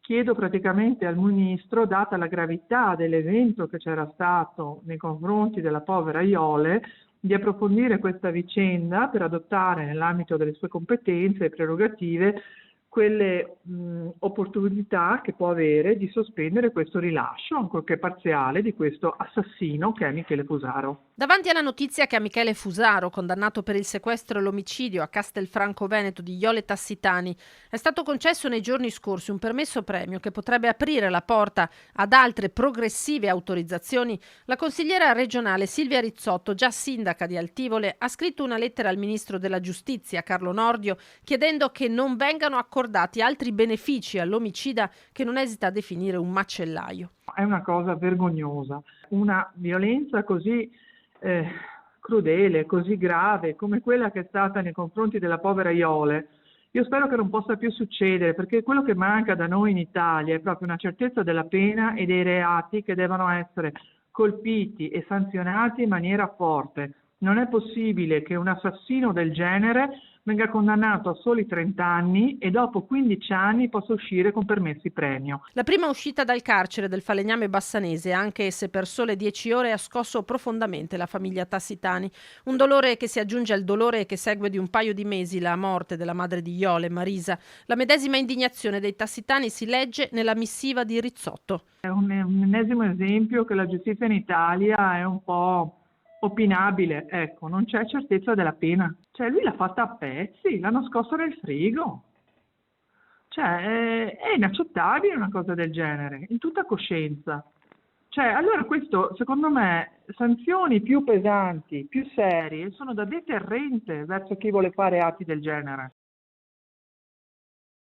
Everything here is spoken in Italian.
chiedo praticamente al Ministro, data la gravità dell'evento che c'era stato nei confronti della povera Iole, di approfondire questa vicenda per adottare nell'ambito delle sue competenze e prerogative quelle opportunità che può avere di sospendere questo rilascio, ancorché parziale, di questo assassino che è Michele Fusaro. Davanti alla notizia che a Michele Fusaro, condannato per il sequestro e l'omicidio a Castelfranco Veneto di Iole Tassitani, è stato concesso nei giorni scorsi un permesso premio che potrebbe aprire la porta ad altre progressive autorizzazioni, la consigliera regionale Silvia Rizzotto, già sindaca di Altivole, ha scritto una lettera al ministro della Giustizia, Carlo Nordio, chiedendo che non vengano accordati altri benefici all'omicida che non esita a definire un macellaio. È una cosa vergognosa, una violenza così crudele, così grave come quella che è stata nei confronti della povera Iole. Io spero che non possa più succedere, perché quello che manca da noi in Italia è proprio una certezza della pena e dei reati che devono essere colpiti e sanzionati in maniera forte. Non è possibile che un assassino del genere venga condannato a soli 30 anni e dopo 15 anni possa uscire con permessi premio. La prima uscita dal carcere del falegname bassanese, anche se per sole 10 ore, ha scosso profondamente la famiglia Tassitani. Un dolore che si aggiunge al dolore che segue di un paio di mesi la morte della madre di Iole, Marisa. La medesima indignazione dei Tassitani si legge nella missiva di Rizzotto. È un ennesimo esempio che la giustizia in Italia è un po' opinabile, ecco, non c'è certezza della pena. Cioè lui l'ha fatta a pezzi, l'ha nascosta nel frigo. Cioè è inaccettabile una cosa del genere, in tutta coscienza. Cioè, allora questo, secondo me, sanzioni più pesanti, più serie, sono da deterrente verso chi vuole fare atti del genere.